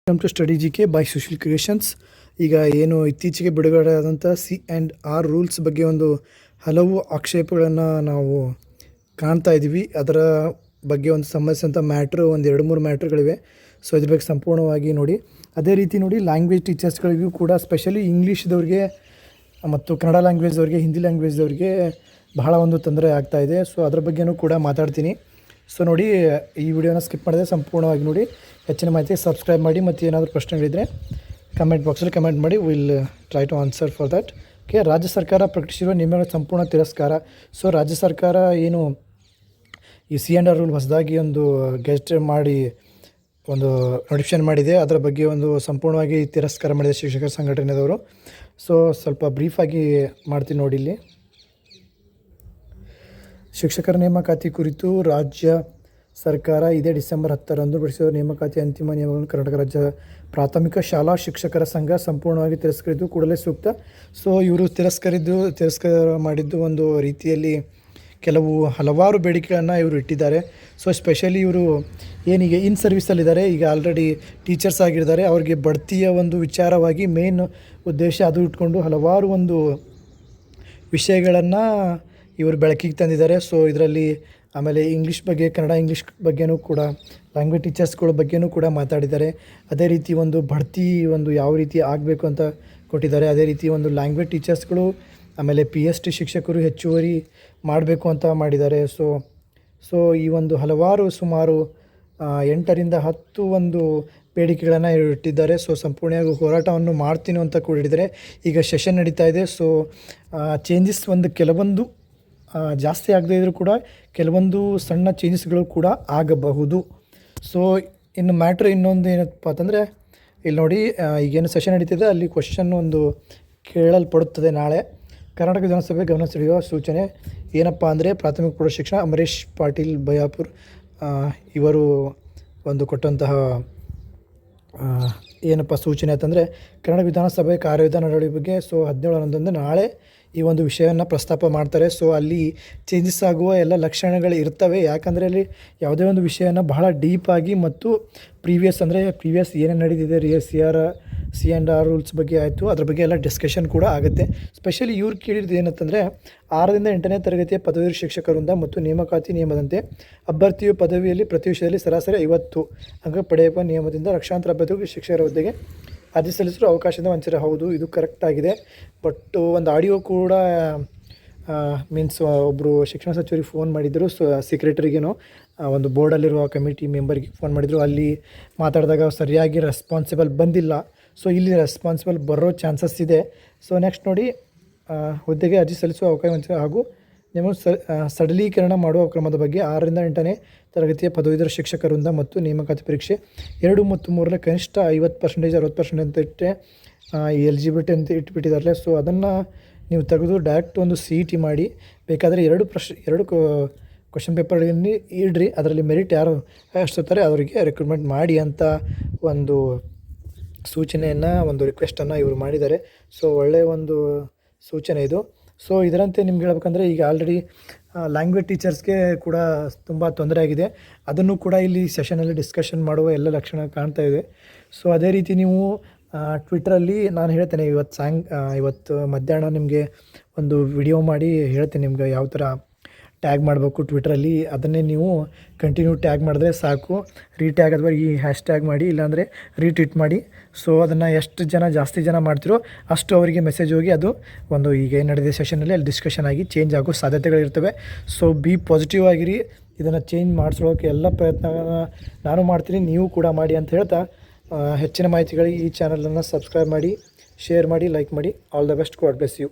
Welcome to study G K by Sushil creations. ಈಗ ಏನು ಇತ್ತೀಚೆಗೆ ಬಿಡುಗಡೆ ಆದಂಥ C&R ರೂಲ್ಸ್ ಬಗ್ಗೆ ಒಂದು ಹಲವು ಆಕ್ಷೇಪಗಳನ್ನು ನಾವು ಕಾಣ್ತಾ ಇದ್ದೀವಿ. ಅದರ ಬಗ್ಗೆ ಒಂದು ಸಂಬಂಧಿಸಿದಂಥ ಒಂದು 2-3 ಮ್ಯಾಟ್ರ್ಗಳಿವೆ. ಸೊ ಇದ್ರ ಬಗ್ಗೆ ಸಂಪೂರ್ಣವಾಗಿ ನೋಡಿ. ಅದೇ ರೀತಿ ನೋಡಿ, ಲ್ಯಾಂಗ್ವೇಜ್ ಟೀಚರ್ಸ್ಗಳಿಗೂ ಕೂಡ ಸ್ಪೆಷಲಿ ಇಂಗ್ಲೀಷ್ದವ್ರಿಗೆ ಮತ್ತು ಕನ್ನಡ ಲ್ಯಾಂಗ್ವೇಜ್ದವ್ರಿಗೆ, ಹಿಂದಿ ಲ್ಯಾಂಗ್ವೇಜ್ದವ್ರಿಗೆ ಬಹಳ ಒಂದು ತೊಂದರೆ ಆಗ್ತಾಯಿದೆ. ಸೊ ಅದ್ರ ಬಗ್ಗೆನೂ ಕೂಡ ಮಾತಾಡ್ತೀನಿ. ಸೊ ನೋಡಿ, ಈ ವಿಡಿಯೋನ ಸ್ಕಿಪ್ ಮಾಡಿದ್ರೆ ಸಂಪೂರ್ಣವಾಗಿ ನೋಡಿ. ಹೆಚ್ಚಿನ ಮಾಹಿತಿ ಸಬ್ಸ್ಕ್ರೈಬ್ ಮಾಡಿ, ಮತ್ತು ಏನಾದರೂ ಪ್ರಶ್ನೆಗಳಿದ್ದರೆ ಕಮೆಂಟ್ ಬಾಕ್ಸಲ್ಲಿ ಕಮೆಂಟ್ ಮಾಡಿ. Will try to answer for that. Okay. ರಾಜ್ಯ ಸರ್ಕಾರ ಪ್ರಕಟಿಸಿರುವ ನಿಯಮಗಳ ಸಂಪೂರ್ಣ ತಿರಸ್ಕಾರ. ಸೊ ರಾಜ್ಯ ಸರ್ಕಾರ ಏನು ಈ C&R ರೂಲ್ ಹೊಸದಾಗಿ ಒಂದು ಗೆಸ್ಟ್ ಮಾಡಿ ಒಂದು ನೋಟಿಫಿಕೇಶನ್ ಮಾಡಿದೆ, ಅದರ ಬಗ್ಗೆ ಒಂದು ಸಂಪೂರ್ಣವಾಗಿ ತಿರಸ್ಕಾರ ಮಾಡಿದೆ ಶಿಕ್ಷಕರ ಸಂಘಟನೆದವರು. ಸೊ ಸ್ವಲ್ಪ ಬ್ರೀಫಾಗಿ ಮಾಡ್ತೀನಿ ನೋಡಿ. ಇಲ್ಲಿ ಶಿಕ್ಷಕರ ನೇಮಕಾತಿ ಕುರಿತು ರಾಜ್ಯ ಸರ್ಕಾರ ಇದೇ ಡಿಸೆಂಬರ್ 10ರಂದು ಹೊರಡಿಸಿದ ನೇಮಕಾತಿ ಅಂತಿಮ ನಿಯಮಗಳನ್ನು ಕರ್ನಾಟಕ ರಾಜ್ಯ ಪ್ರಾಥಮಿಕ ಶಾಲಾ ಶಿಕ್ಷಕರ ಸಂಘ ಸಂಪೂರ್ಣವಾಗಿ ತಿರಸ್ಕರಿದ್ದು ಕೂಡಲೇ ಸೂಕ್ತ. ಸೊ ಇವರು ತಿರಸ್ಕಾರ ಮಾಡಿದ್ದು ಒಂದು ರೀತಿಯಲ್ಲಿ ಹಲವಾರು ಬೇಡಿಕೆಗಳನ್ನು ಇವರು ಇಟ್ಟಿದ್ದಾರೆ. ಸೊ ಸ್ಪೆಷಲಿ ಇವರು ಏನೀಗ ಇನ್ ಸರ್ವಿಸಲ್ಲಿದ್ದಾರೆ, ಈಗ ಆಲ್ರೆಡಿ ಟೀಚರ್ಸ್ ಆಗಿದ್ದಾರೆ, ಅವರಿಗೆ ಬಡ್ತಿಯ ಒಂದು ವಿಚಾರವಾಗಿ ಮೇನ್ ಉದ್ದೇಶ ಅದು ಇಟ್ಕೊಂಡು ಹಲವಾರು ಒಂದು ವಿಷಯಗಳನ್ನು ಇವರು ಬೆಳಕಿಗೆ ತಂದಿದ್ದಾರೆ. ಸೊ ಇದರಲ್ಲಿ ಆಮೇಲೆ ಕನ್ನಡ ಇಂಗ್ಲೀಷ್ ಬಗ್ಗೆನೂ ಕೂಡ, ಲ್ಯಾಂಗ್ವೇಜ್ ಟೀಚರ್ಸ್ಗಳ ಬಗ್ಗೆನೂ ಕೂಡ ಮಾತಾಡಿದ್ದಾರೆ. ಅದೇ ರೀತಿ ಒಂದು ಬಡ್ತಿ ಒಂದು ಯಾವ ರೀತಿ ಆಗಬೇಕು ಅಂತ ಕೊಟ್ಟಿದ್ದಾರೆ. ಅದೇ ರೀತಿ ಒಂದು ಲ್ಯಾಂಗ್ವೇಜ್ ಟೀಚರ್ಸ್ಗಳು ಆಮೇಲೆ PhD ಶಿಕ್ಷಕರು ಹೆಚ್ಚುವರಿ ಮಾಡಬೇಕು ಅಂತ ಮಾಡಿದ್ದಾರೆ. ಸೊ ಈ ಒಂದು ಹಲವಾರು ಸುಮಾರು 8ರಿಂದ 10 ಒಂದು ಬೇಡಿಕೆಗಳನ್ನು ಇಟ್ಟಿದ್ದಾರೆ. ಸೊ ಸಂಪೂರ್ಣವಾಗಿ ಹೋರಾಟವನ್ನು ಮಾಡ್ತೀನಿ ಅಂತ ಕೂಡ ಹೇಳಿದ್ದಾರೆ. ಈಗ ಸೆಷನ್ ನಡೀತಾ ಇದೆ. ಸೊ ಚೇಂಜಸ್ ಕೆಲವೊಂದು ಜಾಸ್ತಿ ಆಗದೇ ಇದ್ದರೂ ಕೂಡ ಕೆಲವೊಂದು ಸಣ್ಣ ಚೇಂಜಸ್ಗಳು ಕೂಡ ಆಗಬಹುದು. ಸೊ ಇನ್ನು ಮ್ಯಾಟ್ರ್ ಇನ್ನೊಂದು ಏನಪ್ಪ ಅಂತಂದರೆ, ಇಲ್ಲಿ ನೋಡಿ, ಈಗೇನು ಸೆಷನ್ ನಡೀತಿದೆ ಅಲ್ಲಿ ಕ್ವಶನ್ ಒಂದು ಕೇಳಲ್ಪಡುತ್ತದೆ ನಾಳೆ. ಕರ್ನಾಟಕ ವಿಧಾನಸಭೆ ಗಮನ ಸೆಳೆಯುವ ಸೂಚನೆ ಏನಪ್ಪ ಅಂದರೆ, ಪ್ರಾಥಮಿಕ ಪ್ರೌಢ ಶಿಕ್ಷಣ ಅಮರೇಶ್ ಪಾಟೀಲ್ ಬಯಾಪುರ್ ಇವರು ಒಂದು ಕೊಟ್ಟಂತಹ ಏನಪ್ಪ ಸೂಚನೆ ಅಂತಂದರೆ, ಕರ್ನಾಟಕ ವಿಧಾನಸಭೆ ಕಾರ್ಯವಿಧಾನ ನಡವಳಿಕೆ ಬಗ್ಗೆ 17 ನಾಳೆ ಈ ಒಂದು ವಿಷಯವನ್ನು ಪ್ರಸ್ತಾಪ ಮಾಡ್ತಾರೆ. ಸೊ ಅಲ್ಲಿ ಚೇಂಜಸ್ ಆಗುವ ಎಲ್ಲ ಲಕ್ಷಣಗಳು ಇರ್ತವೆ. ಯಾಕಂದರೆ ಅಲ್ಲಿ ಯಾವುದೇ ಒಂದು ವಿಷಯನ ಬಹಳ ಡೀಪಾಗಿ ಮತ್ತು ಪ್ರೀವಿಯಸ್ ಏನೇನು ನಡೀತಿದೆ C&R ರೂಲ್ಸ್ ಬಗ್ಗೆ ಆಯಿತು, ಅದ್ರ ಬಗ್ಗೆ ಎಲ್ಲ ಡಿಸ್ಕಷನ್ ಕೂಡ ಆಗುತ್ತೆ. ಸ್ಪೆಷಲಿ ಇವ್ರು ಕೇಳಿದ್ದು ಏನಂತಂದರೆ, 6ರಿಂದ 8ನೇ ತರಗತಿಯ ಪದವಿ ಶಿಕ್ಷಕರಿಂದ ಮತ್ತು ನೇಮಕಾತಿ ನಿಯಮದಂತೆ ಅಭ್ಯರ್ಥಿಯು ಪದವಿಯಲ್ಲಿ ಪ್ರತಿ ವಿಷಯದಲ್ಲಿ ಸರಾಸರಿ 50 ಅಂಕ ಪಡೆಯುವ ನಿಯಮದಿಂದ ಲಕ್ಷಾಂತರ ಅಭ್ಯರ್ಥಿಗಳು ಶಿಕ್ಷಕರ ಹುದ್ದೆಗೆ ಅರ್ಜಿ ಸಲ್ಲಿಸಲು ಅವಕಾಶದಿಂದ ವಂಚಿತ. ಹೌದು, ಇದು ಕರೆಕ್ಟಾಗಿದೆ. ಬಟ್ ಒಂದು ಆಡಿಯೋ ಕೂಡ ಒಬ್ಬರು ಶಿಕ್ಷಣ ಸಚಿವರಿಗೆ ಫೋನ್ ಮಾಡಿದ್ದರು, ಸೆಕ್ರೆಟರಿಗೇನೋ ಒಂದು ಬೋರ್ಡಲ್ಲಿರುವ ಕಮಿಟಿ ಮೆಂಬರ್ಗೆ ಫೋನ್ ಮಾಡಿದರು. ಅಲ್ಲಿ ಮಾತಾಡಿದಾಗ ಸರಿಯಾಗಿ ರೆಸ್ಪಾನ್ಸಿಬಲ್ ಬಂದಿಲ್ಲ. ಸೊ ಇಲ್ಲಿ ರೆಸ್ಪಾನ್ಸಿಬಲ್ ಬರೋ ಚಾನ್ಸಸ್ ಇದೆ. ಸೊ ನೆಕ್ಸ್ಟ್ ನೋಡಿ, ಹುದ್ದೆಗೆ ಅರ್ಜಿ ಸಲ್ಲಿಸುವ ಅವಕಾಶ ವಂಚಿತ ಹಾಗೂ ನಿಮ್ಮ ಸಡಲೀಕರಣ ಮಾಡುವ ಕ್ರಮದ ಬಗ್ಗೆ 6ರಿಂದ 8ನೇ ತರಗತಿಯ ಪದವೀಧರ ಶಿಕ್ಷಕರಿಂದ ಮತ್ತು ನೇಮಕಾತಿ ಪರೀಕ್ಷೆ 2 ಮತ್ತು 3ರಲ್ಲಿ ಕನಿಷ್ಠ 50%, 60% ಅಂತ ಇಟ್ಟೆ ಎಲಿಜಿಬಿಲಿಟಿ ಅಂತ ಇಟ್ಬಿಟ್ಟಿದ್ದಾರೆ. ಸೊ ಅದನ್ನು ನೀವು ತೆಗೆದು ಡೈರೆಕ್ಟ್ ಒಂದು CET ಮಾಡಿ, ಬೇಕಾದರೆ 2 ಕ್ವಶನ್ ಪೇಪರ್ಗಳಲ್ಲಿ ಇಡ್ರಿ. ಅದರಲ್ಲಿ ಮೆರಿಟ್ ಯಾರು ಅಷ್ಟಿರ್ತಾರೆ ಅವರಿಗೆ ರಿಕ್ರೂಟ್ಮೆಂಟ್ ಮಾಡಿ ಅಂತ ಒಂದು ಸೂಚನೆಯನ್ನು, ಒಂದು ರಿಕ್ವೆಸ್ಟನ್ನು ಇವರು ಮಾಡಿದ್ದಾರೆ. ಸೊ ಒಳ್ಳೆಯ ಒಂದು ಸೂಚನೆ ಇದು. ಸೊ ಇದರಂತೆ ನಿಮ್ಗೆ ಹೇಳ್ಬೇಕಂದ್ರೆ, ಈಗ ಆಲ್ರೆಡಿ ಲ್ಯಾಂಗ್ವೇಜ್ ಟೀಚರ್ಸ್ಗೆ ಕೂಡ ತುಂಬ ತೊಂದರೆ ಆಗಿದೆ. ಅದನ್ನು ಕೂಡ ಇಲ್ಲಿ ಸೆಷನಲ್ಲಿ ಡಿಸ್ಕಷನ್ ಮಾಡುವ ಎಲ್ಲ ಲಕ್ಷಣ ಕಾಣ್ತಾ ಇದೆ. ಸೊ ಅದೇ ರೀತಿ ನೀವು ಟ್ವಿಟ್ರಲ್ಲಿ ನಾನು ಹೇಳ್ತೇನೆ, ಇವತ್ತು ಮಧ್ಯಾಹ್ನ ನಿಮಗೆ ಒಂದು ವಿಡಿಯೋ ಮಾಡಿ ಹೇಳ್ತೇನೆ ನಿಮ್ಗೆ ಯಾವ ಥರ ಟ್ಯಾಗ್ ಮಾಡಬೇಕು ಟ್ವಿಟ್ರಲ್ಲಿ. ಅದನ್ನೇ ನೀವು ಕಂಟಿನ್ಯೂ ಟ್ಯಾಗ್ ಮಾಡಿದ್ರೆ ಸಾಕು. ರೀಟ್ಯಾಗ್ ಅಥವಾ ಈ ಹ್ಯಾಶ್ಟ್ಯಾಗ್ ಮಾಡಿ, ಇಲ್ಲಾಂದರೆ ರೀಟ್ವೀಟ್ ಮಾಡಿ. ಸೊ ಅದನ್ನು ಎಷ್ಟು ಜಾಸ್ತಿ ಜನ ಮಾಡ್ತಿರೋ ಅಷ್ಟು ಅವರಿಗೆ ಮೆಸೇಜ್ ಹೋಗಿ ಅದು ಒಂದು ಈಗ ಏನು ನಡೆದಿದೆ ಸೆಷನಲ್ಲಿ ಅಲ್ಲಿ ಡಿಸ್ಕಷನ್ ಆಗಿ ಚೇಂಜ್ ಆಗೋ ಸಾಧ್ಯತೆಗಳಿರ್ತವೆ. ಸೊ ಬಿ ಪಾಸಿಟಿವ್ ಆಗಿರಿ. ಇದನ್ನು ಚೇಂಜ್ ಮಾಡಿಸೋಕ್ಕೆ ಎಲ್ಲ ಪ್ರಯತ್ನ ನಾನು ಮಾಡ್ತೀನಿ, ನೀವು ಕೂಡ ಮಾಡಿ ಅಂತ ಹೇಳ್ತಾ, ಹೆಚ್ಚಿನ ಮಾಹಿತಿಗಳಿಗೆ ಈ ಚಾನಲನ್ನು ಸಬ್ಸ್ಕ್ರೈಬ್ ಮಾಡಿ, ಶೇರ್ ಮಾಡಿ, ಲೈಕ್ ಮಾಡಿ. All the best. God bless you.